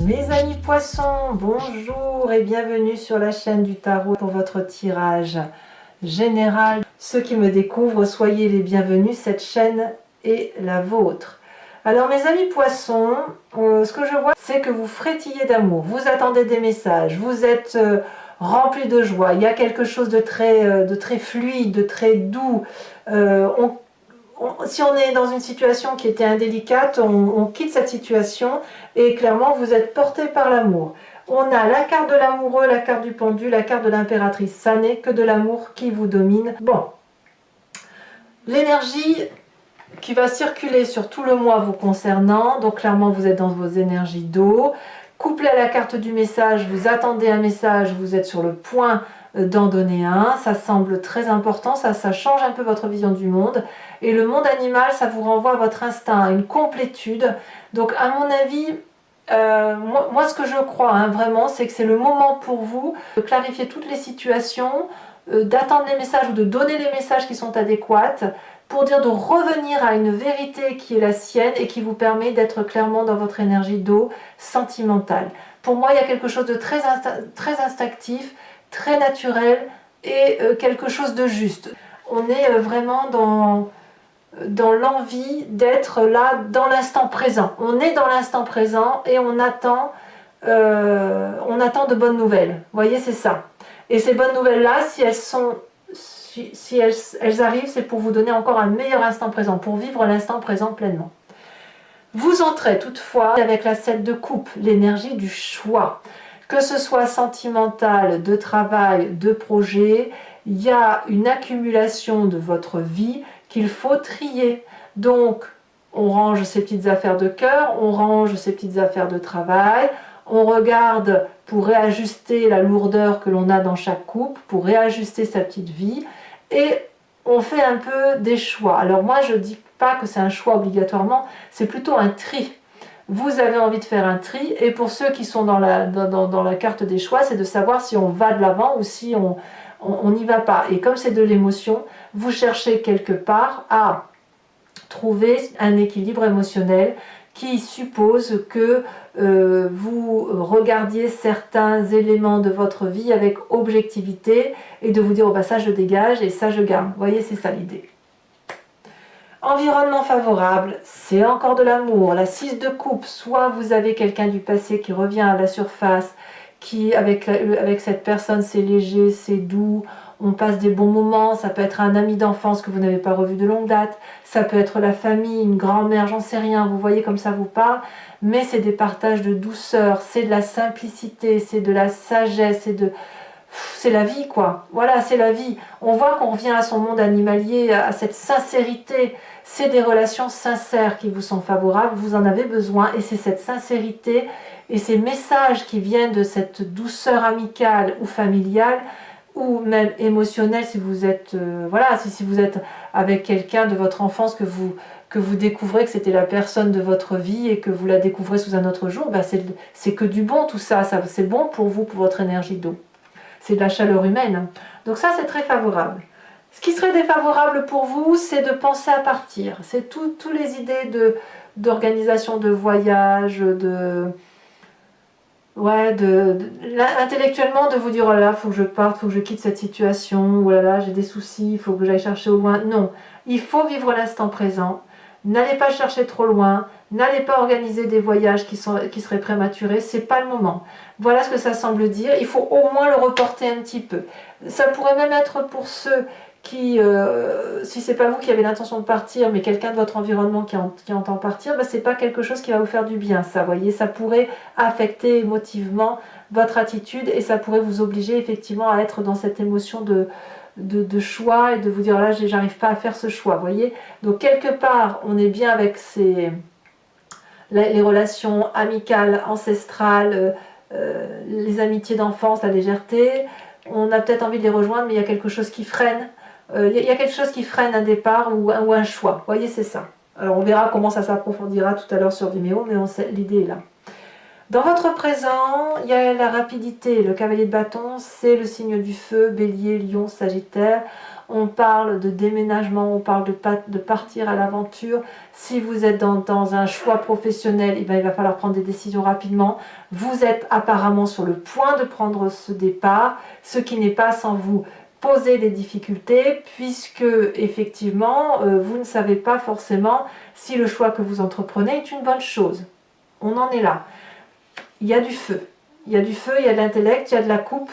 Mes amis poissons, bonjour et bienvenue sur la chaîne du tarot pour votre tirage général. Ceux qui me découvrent, soyez les bienvenus, cette chaîne est la vôtre. Alors mes amis poissons, ce que je vois c'est que vous frétillez d'amour, vous attendez des messages, vous êtes remplis de joie, il y a quelque chose de très fluide, de très doux. Si on est dans une situation qui était indélicate, on quitte cette situation et clairement vous êtes porté par l'amour. On a la carte de l'amoureux, la carte du pendu, la carte de l'impératrice. Ça n'est que de l'amour qui vous domine. Bon, l'énergie qui va circuler sur tout le mois vous concernant, donc clairement vous êtes dans vos énergies d'eau. Couplé à la carte du message, vous attendez un message, vous êtes sur le point d'en donner un, ça semble très important, ça change un peu votre vision du monde. Et le monde animal, ça vous renvoie à votre instinct, à une complétude. Donc à mon avis, moi ce que je crois vraiment, c'est que c'est le moment pour vous de clarifier toutes les situations, d'attendre les messages ou de donner les messages qui sont adéquats, pour dire de revenir à une vérité qui est la sienne et qui vous permet d'être clairement dans votre énergie d'eau sentimentale. Pour moi, il y a quelque chose de très instinctif, très naturel et quelque chose de juste. On est vraiment dans l'envie d'être là dans l'instant présent. On est dans l'instant présent et on attend de bonnes nouvelles. Vous voyez, c'est ça. Et ces bonnes nouvelles-là, si elles arrivent, c'est pour vous donner encore un meilleur instant présent, pour vivre l'instant présent pleinement. Vous entrez toutefois avec la 7 de coupe, l'énergie du choix. Que ce soit sentimental, de travail, de projet, il y a une accumulation de votre vie qu'il faut trier. Donc, on range ses petites affaires de cœur, on range ses petites affaires de travail, on regarde pour réajuster la lourdeur que l'on a dans chaque coupe, pour réajuster sa petite vie, et on fait un peu des choix. Alors moi, je ne dis pas que c'est un choix obligatoirement, c'est plutôt un tri. Vous avez envie de faire un tri, et pour ceux qui sont dans la carte des choix, c'est de savoir si on va de l'avant ou si on n'y va pas. Et comme c'est de l'émotion, vous cherchez quelque part à trouver un équilibre émotionnel qui suppose que vous regardiez certains éléments de votre vie avec objectivité et de vous dire oh, bah, ça je dégage et ça je garde. Vous voyez, c'est ça l'idée. Environnement favorable, c'est encore de l'amour. La 6 de coupe, soit vous avez quelqu'un du passé qui revient à la surface, qui avec cette personne c'est léger, c'est doux, on passe des bons moments, ça peut être un ami d'enfance que vous n'avez pas revu de longue date, ça peut être la famille, une grand-mère, j'en sais rien, vous voyez comme ça vous parle, mais c'est des partages de douceur, c'est de la simplicité, c'est de la sagesse, c'est la vie quoi, voilà c'est la vie. On voit qu'on revient à son monde animalier, à cette sincérité, c'est des relations sincères qui vous sont favorables, vous en avez besoin et c'est cette sincérité et ces messages qui viennent de cette douceur amicale ou familiale ou même émotionnelle si vous êtes, voilà, si vous êtes avec quelqu'un de votre enfance que vous découvrez que c'était la personne de votre vie et que vous la découvrez sous un autre jour, ben c'est que du bon tout ça, c'est bon pour vous, pour votre énergie d'eau. C'est de la chaleur humaine. Donc ça, c'est très favorable. Ce qui serait défavorable pour vous, c'est de penser à partir. C'est toutes les idées d'organisation de voyage, intellectuellement de vous dire oh là là, faut que je parte, faut que je quitte cette situation, oh là là, j'ai des soucis, il faut que j'aille chercher au loin. Non, il faut vivre l'instant présent. N'allez pas chercher trop loin, n'allez pas organiser des voyages qui seraient prématurés, c'est pas le moment. Voilà ce que ça semble dire, il faut au moins le reporter un petit peu. Ça pourrait même être pour ceux qui, si c'est pas vous qui avez l'intention de partir, mais quelqu'un de votre environnement qui entend partir, ben c'est pas quelque chose qui va vous faire du bien, ça, voyez, ça pourrait affecter émotivement votre attitude et ça pourrait vous obliger effectivement à être dans cette émotion de choix et de vous dire là j'arrive pas à faire ce choix, voyez. Donc quelque part on est bien avec les relations amicales, ancestrales, les amitiés d'enfance, la légèreté, on a peut-être envie de les rejoindre mais il y a quelque chose qui freine, il y a quelque chose qui freine un départ ou un choix, voyez, c'est ça. Alors on verra comment ça s'approfondira tout à l'heure sur Vimeo, mais l'idée est là. Dans votre présent, il y a la rapidité. Le cavalier de bâton, c'est le signe du feu, bélier, lion, sagittaire. on parle de déménagement, on parle de partir à l'aventure. Si vous êtes dans un choix professionnel, eh bien, il va falloir prendre des décisions rapidement. Vous êtes apparemment sur le point de prendre ce départ, ce qui n'est pas sans vous poser des difficultés, puisque effectivement, vous ne savez pas forcément si le choix que vous entreprenez est une bonne chose. On en est là. Il y a du feu. Il y a du feu, il y a de l'intellect, il y a de la coupe,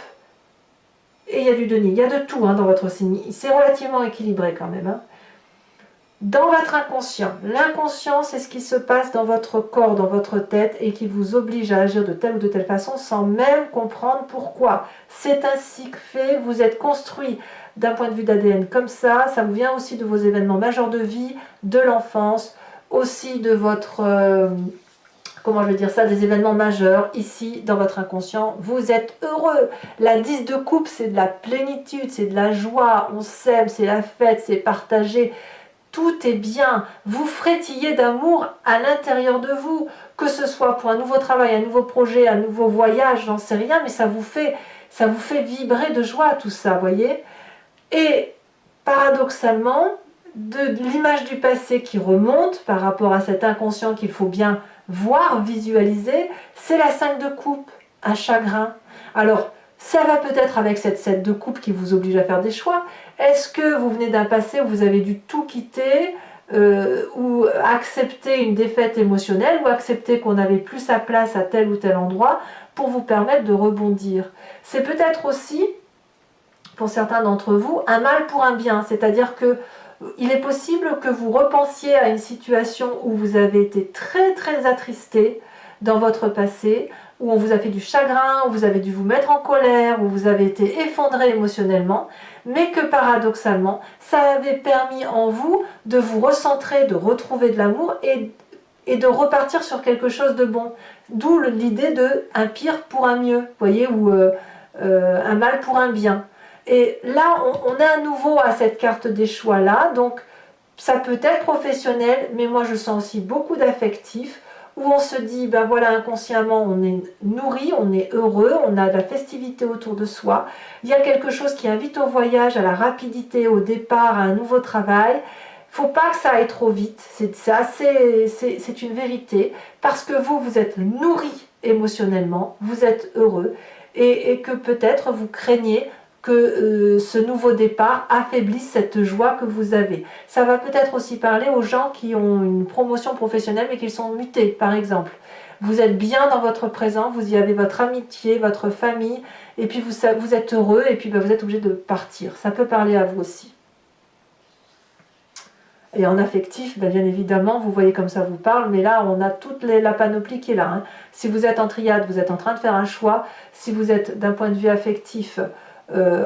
et il y a du denier. Il y a de tout dans votre signe. C'est relativement équilibré quand même. Dans votre inconscient, l'inconscient, c'est ce qui se passe dans votre corps, dans votre tête, et qui vous oblige à agir de telle ou de telle façon sans même comprendre pourquoi. C'est ainsi que fait, vous êtes construit d'un point de vue d'ADN comme ça vous vient aussi de vos événements majeurs de vie, de l'enfance, aussi de votre... comment je vais dire ça, des événements majeurs, ici, dans votre inconscient, vous êtes heureux. La 10 de coupe, c'est de la plénitude, c'est de la joie, on s'aime, c'est la fête, c'est partagé. Tout est bien, vous frétillez d'amour à l'intérieur de vous, que ce soit pour un nouveau travail, un nouveau projet, un nouveau voyage, j'en sais rien, mais ça vous fait vibrer de joie tout ça, voyez. Et paradoxalement, de l'image du passé qui remonte par rapport à cet inconscient qu'il faut bien voir, visualiser, c'est la 5 de coupe, un chagrin. Alors, ça va peut-être avec cette 7 de coupe qui vous oblige à faire des choix. Est-ce que vous venez d'un passé où vous avez dû tout quitter, ou accepter une défaite émotionnelle, ou accepter qu'on n'avait plus sa place à tel ou tel endroit pour vous permettre de rebondir? C'est peut-être aussi, pour certains d'entre vous, un mal pour un bien, c'est-à-dire que il est possible que vous repensiez à une situation où vous avez été très très attristé dans votre passé, où on vous a fait du chagrin, où vous avez dû vous mettre en colère, où vous avez été effondré émotionnellement, mais que paradoxalement, ça avait permis en vous de vous recentrer, de retrouver de l'amour et de repartir sur quelque chose de bon. D'où l'idée de un pire pour un mieux, vous voyez, ou un mal pour un bien. Et là, on est à nouveau à cette carte des choix-là, donc ça peut être professionnel, mais moi je sens aussi beaucoup d'affectif, où on se dit, ben voilà, inconsciemment, on est nourri, on est heureux, on a de la festivité autour de soi, il y a quelque chose qui invite au voyage, à la rapidité, au départ, à un nouveau travail. Il ne faut pas que ça aille trop vite, c'est une vérité, parce que vous êtes nourri émotionnellement, vous êtes heureux, et que peut-être vous craignez que ce nouveau départ affaiblisse cette joie que vous avez. Ça va peut-être aussi parler aux gens qui ont une promotion professionnelle mais qui sont mutés, par exemple. Vous êtes bien dans votre présent, vous y avez votre amitié, votre famille, et puis vous êtes heureux, et puis vous êtes obligé de partir. Ça peut parler à vous aussi. Et en affectif, bien évidemment, vous voyez comme ça vous parle, mais là, on a toute la panoplie qui est là. Si vous êtes en triade, vous êtes en train de faire un choix. Si vous êtes d'un point de vue affectif,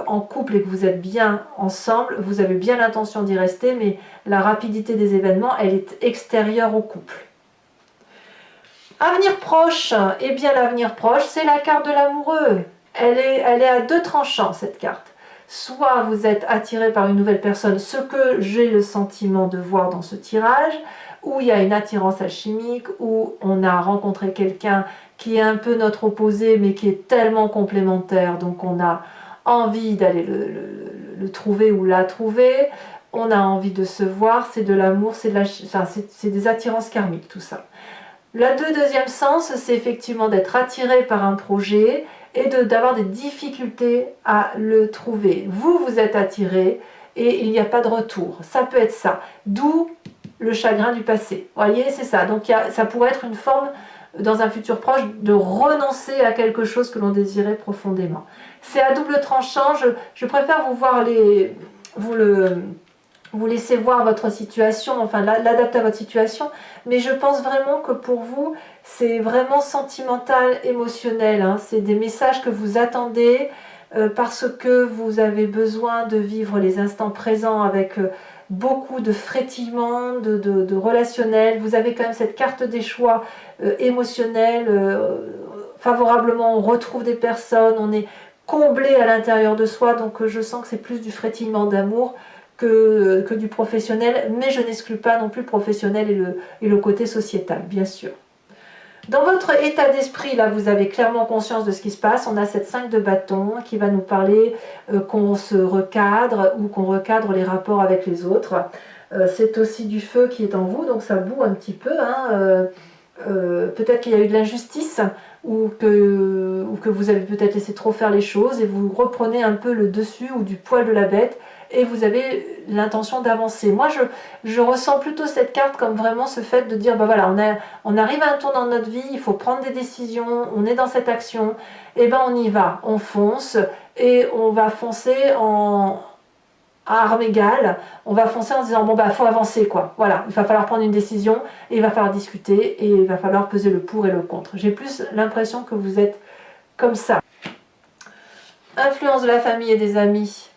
en couple et que vous êtes bien ensemble, vous avez bien l'intention d'y rester, mais la rapidité des événements, elle est extérieure au couple. Avenir proche, eh bien l'avenir proche, c'est la carte de l'amoureux. Elle est à deux tranchants, cette carte. Soit vous êtes attiré par une nouvelle personne, ce que j'ai le sentiment de voir dans ce tirage, où il y a une attirance alchimique, où on a rencontré quelqu'un qui est un peu notre opposé, mais qui est tellement complémentaire, donc on a envie d'aller le trouver ou la trouver, on a envie de se voir, c'est de l'amour, c'est des attirances karmiques, tout ça. Le deuxième sens, c'est effectivement d'être attiré par un projet et d'avoir des difficultés à le trouver. Vous êtes attiré et il n'y a pas de retour. Ça peut être ça. D'où le chagrin du passé. Vous voyez, c'est ça. Donc ça pourrait être une forme, dans un futur proche, de renoncer à quelque chose que l'on désirait profondément. C'est à double tranchant, je préfère vous laisser voir votre situation, enfin l'adapter à votre situation, mais je pense vraiment que pour vous, c'est vraiment sentimental, émotionnel, c'est des messages que vous attendez parce que vous avez besoin de vivre les instants présents avec beaucoup de frétillement, de relationnel. Vous avez quand même cette carte des choix émotionnels, favorablement on retrouve des personnes, on est comblé à l'intérieur de soi, donc je sens que c'est plus du frétillement d'amour que du professionnel, mais je n'exclus pas non plus le professionnel et le côté sociétal, bien sûr. Dans votre état d'esprit, là, vous avez clairement conscience de ce qui se passe. On a cette 5 de bâton qui va nous parler qu'on se recadre ou qu'on recadre les rapports avec les autres. C'est aussi du feu qui est en vous, donc ça boue un petit peu. Hein, peut-être qu'il y a eu de l'injustice ou que vous avez peut-être laissé trop faire les choses et vous reprenez un peu le dessus ou du poil de la bête et vous avez l'intention d'avancer. Moi, je ressens plutôt cette carte comme vraiment ce fait de dire, ben voilà, on arrive à un tour dans notre vie, il faut prendre des décisions, on est dans cette action, et ben on y va, on fonce et on va foncer à armes égales, on va foncer en se disant bon bah faut avancer quoi, voilà, il va falloir prendre une décision et il va falloir discuter et il va falloir peser le pour et le contre. J'ai plus l'impression que vous êtes comme ça. Influence de la famille et des amis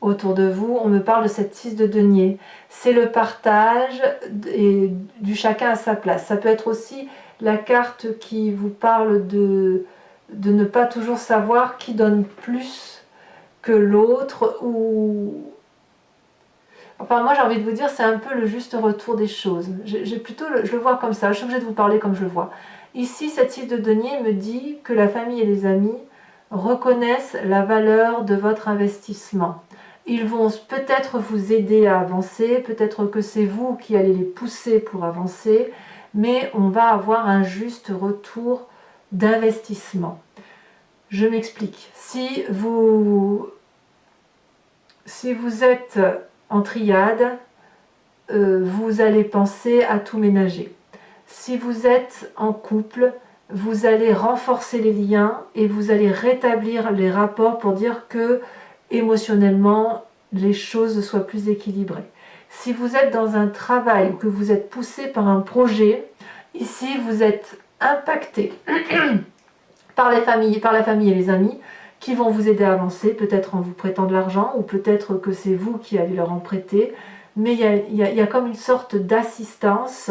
autour de vous, on me parle de cette 6 de denier, c'est le partage et du chacun à sa place. Ça peut être aussi la carte qui vous parle de ne pas toujours savoir qui donne plus que l'autre ou... Enfin, moi j'ai envie de vous dire, c'est un peu le juste retour des choses. Je le vois comme ça, je suis obligée de vous parler comme je le vois. Ici, cette 6 de denier me dit que la famille et les amis reconnaissent la valeur de votre investissement. Ils vont peut-être vous aider à avancer, peut-être que c'est vous qui allez les pousser pour avancer, mais on va avoir un juste retour d'investissement. Je m'explique. Si vous êtes en triade, vous allez penser à tout ménager. Si vous êtes en couple, vous allez renforcer les liens et vous allez rétablir les rapports pour dire que émotionnellement les choses soient plus équilibrées. Si vous êtes dans un travail ou que vous êtes poussé par un projet, ici vous êtes impacté par la famille et les amis qui vont vous aider à avancer, peut-être en vous prêtant de l'argent, ou peut-être que c'est vous qui allez leur en prêter, mais il y a comme une sorte d'assistance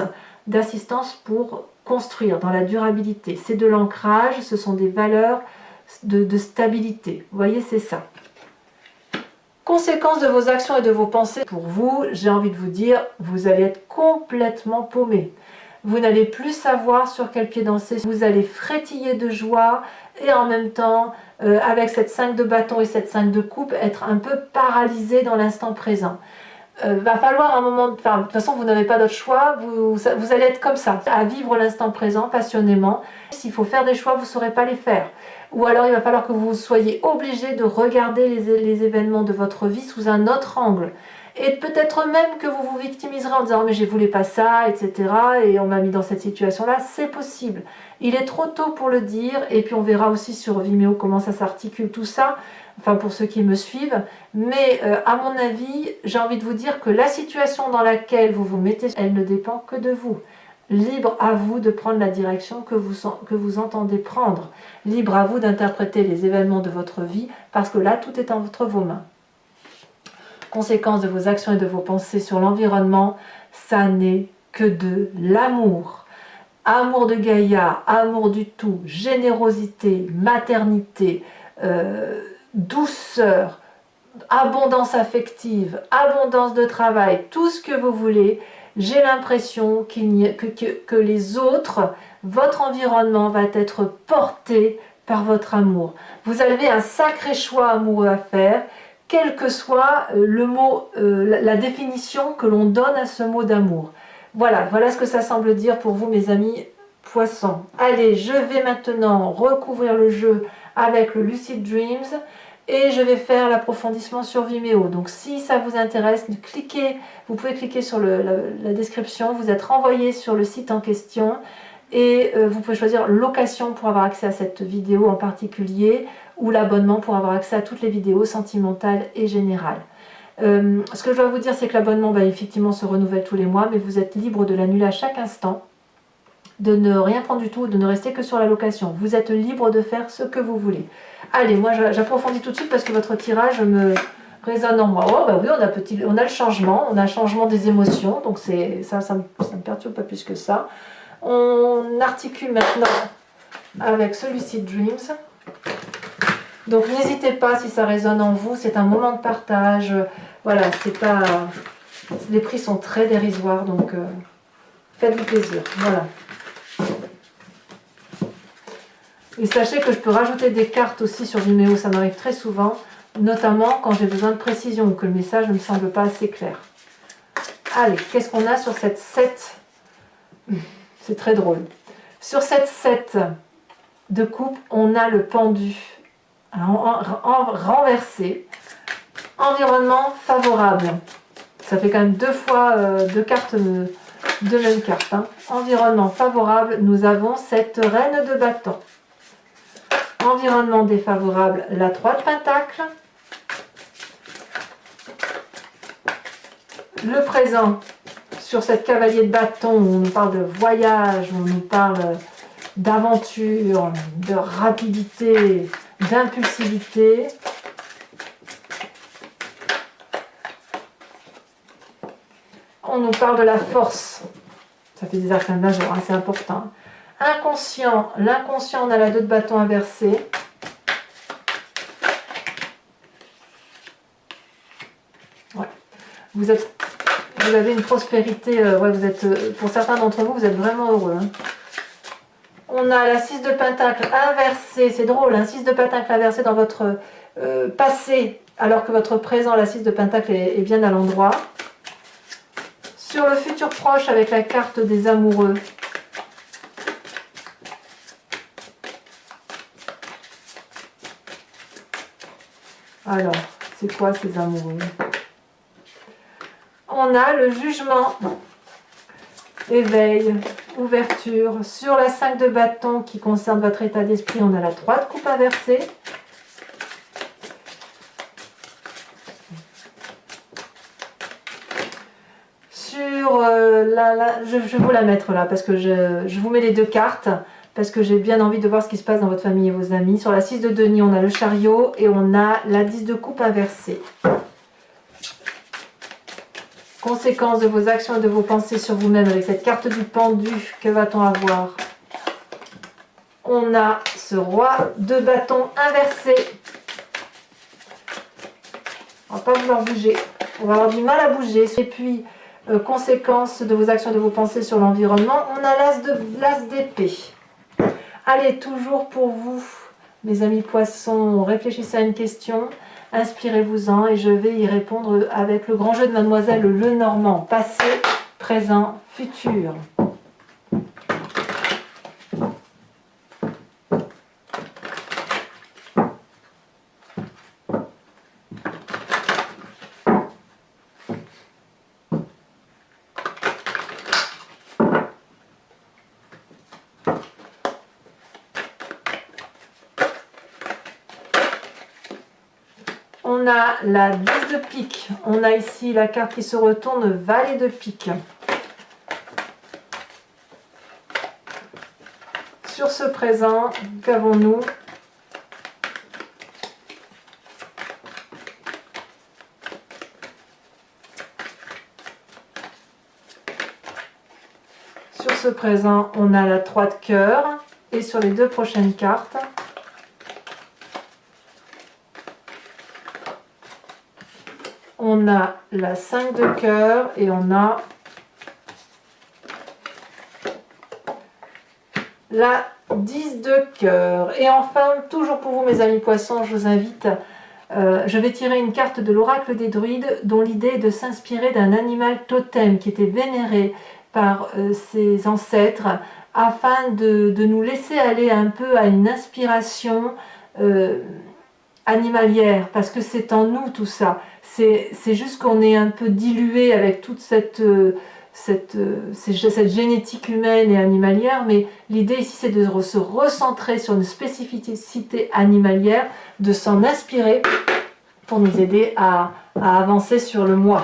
pour construire dans la durabilité. C'est de l'ancrage, ce sont des valeurs de stabilité. Vous voyez, c'est ça. Conséquence de vos actions et de vos pensées, pour vous, j'ai envie de vous dire, vous allez être complètement paumé. Vous n'allez plus savoir sur quel pied danser, vous allez frétiller de joie et en même temps, avec cette 5 de bâton et cette 5 de coupe, être un peu paralysé dans l'instant présent. Va falloir un moment, enfin, de toute façon vous n'avez pas d'autre choix, vous allez être comme ça, à vivre l'instant présent passionnément. S'il faut faire des choix, vous ne saurez pas les faire. Ou alors il va falloir que vous soyez obligé de regarder les événements de votre vie sous un autre angle. Et peut-être même que vous vous victimiserez en disant « mais je ne voulais pas ça, etc. et on m'a mis dans cette situation-là », c'est possible. Il est trop tôt pour le dire, et puis on verra aussi sur Vimeo comment ça s'articule tout ça, enfin pour ceux qui me suivent. Mais à mon avis, j'ai envie de vous dire que la situation dans laquelle vous vous mettez, elle ne dépend que de vous. Libre à vous de prendre la direction que vous entendez prendre. Libre à vous d'interpréter les événements de votre vie, parce que là, tout est entre vos mains. Conséquence de vos actions et de vos pensées sur l'environnement, ça n'est que de l'amour. Amour de Gaïa, amour du tout, générosité, maternité, douceur, abondance affective, abondance de travail, tout ce que vous voulez. J'ai l'impression que les autres, votre environnement va être porté par votre amour. Vous avez un sacré choix amoureux à faire, quel que soit le mot, la définition que l'on donne à ce mot d'amour. Voilà ce que ça semble dire pour vous, mes amis poissons. Allez, je vais maintenant recouvrir le jeu avec le Lucid Dreams et je vais faire l'approfondissement sur Vimeo. Donc si ça vous intéresse, vous pouvez cliquer sur la description, vous êtes renvoyé sur le site en question et vous pouvez choisir location pour avoir accès à cette vidéo en particulier ou l'abonnement pour avoir accès à toutes les vidéos sentimentales et générales. Ce que je dois vous dire, c'est que l'abonnement effectivement se renouvelle tous les mois, mais vous êtes libre de l'annuler à chaque instant, de ne rien prendre du tout, de ne rester que sur la location. Vous êtes libre de faire ce que vous voulez. Allez, moi j'approfondis tout de suite parce que votre tirage me résonne en moi. Oh bah oui, on a le changement, on a le changement des émotions, donc ça me perturbe pas plus que ça. On articule maintenant avec ce Lucid Dreams. Donc n'hésitez pas si ça résonne en vous, c'est un moment de partage. Voilà, les prix sont très dérisoires, donc faites-vous plaisir. Voilà. Et sachez que je peux rajouter des cartes aussi sur Vimeo, ça m'arrive très souvent, notamment quand j'ai besoin de précision ou que le message ne me semble pas assez clair. Allez, qu'est-ce qu'on a sur cette 7? C'est très drôle. Sur cette 7 de coupe, on a le pendu renversé. Environnement favorable. Ça fait quand même deux fois deux cartes, deux mêmes cartes. Hein. Environnement favorable, nous avons cette reine de bâton. Environnement défavorable, la 3 de pentacle. Le présent, sur cette cavalier de bâton, où on nous parle de voyage, on nous parle d'aventure, de rapidité, d'impulsivité. On nous parle de la force. Ça fait des arcanes majeurs, hein, c'est important. Inconscient, l'inconscient, on a la 2 de bâton inversée. Ouais. Vous avez une prospérité, ouais, vous êtes, pour certains d'entre vous, vous êtes vraiment heureux. Hein. On a la 6 de pentacle inversée, c'est drôle, hein, 6 de pentacle inversée dans votre passé, alors que votre présent, la 6 de pentacle, est bien à l'endroit. Sur le futur proche, avec la carte des amoureux. Alors, c'est quoi ces amoureux? On a le jugement, éveil, ouverture. Sur la 5 de bâton qui concerne votre état d'esprit, on a la 3 de coupe inversée. Sur je vais vous la mettre là parce que je vous mets les deux cartes parce que j'ai bien envie de voir ce qui se passe dans votre famille et vos amis. Sur la 6 de denier, on a le chariot et on a la 10 de coupe inversée. Conséquence de vos actions et de vos pensées sur vous-même avec cette carte du pendu, que va-t-on avoir? On a ce roi de bâton inversé. On va pas vouloir bouger. On va avoir du mal à bouger. Et puis, conséquence de vos actions et de vos pensées sur l'environnement, on a l'as d'épée. Allez, toujours pour vous, mes amis poissons, réfléchissez à une question. Inspirez-vous-en et je vais y répondre avec le grand jeu de Mademoiselle Lenormand. Passé, présent, futur. On a la 10 de pique. On a ici la carte qui se retourne, valet de pique. Sur ce présent, qu'avons-nous? Sur ce présent, on a la 3 de cœur. Et sur les deux prochaines cartes, on a la 5 de cœur et on a la 10 de cœur. Et enfin, toujours pour vous mes amis poissons, je vous invite, je vais tirer une carte de l'oracle des druides dont l'idée est de s'inspirer d'un animal totem qui était vénéré par ses ancêtres afin de nous laisser aller un peu à une inspiration animalière, parce que c'est en nous tout ça. C'est juste qu'on est un peu dilué avec toute cette génétique humaine et animalière, mais l'idée ici c'est de se recentrer sur une spécificité animalière, de s'en inspirer pour nous aider à avancer sur le moi.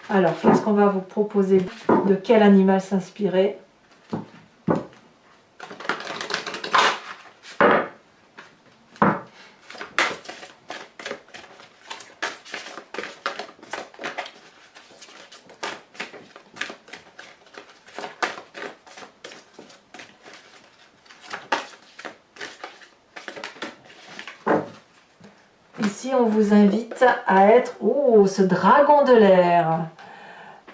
Alors, qu'est-ce qu'on va vous proposer? De quel animal s'inspirer? Ici, on vous invite à être... Oh, ce dragon de l'air!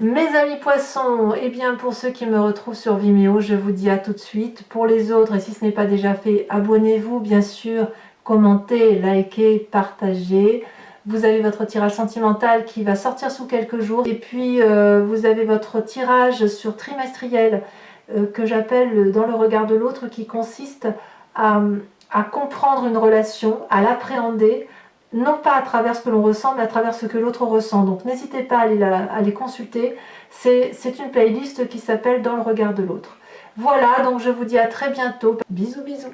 Mes amis poissons, et bien pour ceux qui me retrouvent sur Vimeo, je vous dis à tout de suite. Pour les autres, et si ce n'est pas déjà fait, abonnez-vous bien sûr, commentez, likez, partagez. Vous avez votre tirage sentimental qui va sortir sous quelques jours. Et puis vous avez votre tirage sur trimestriel que j'appelle dans le regard de l'autre, qui consiste à comprendre une relation, à l'appréhender, non pas à travers ce que l'on ressent, mais à travers ce que l'autre ressent. Donc n'hésitez pas à les consulter. C'est une playlist qui s'appelle Dans le regard de l'autre. Voilà, donc je vous dis à très bientôt. Bisous, bisous.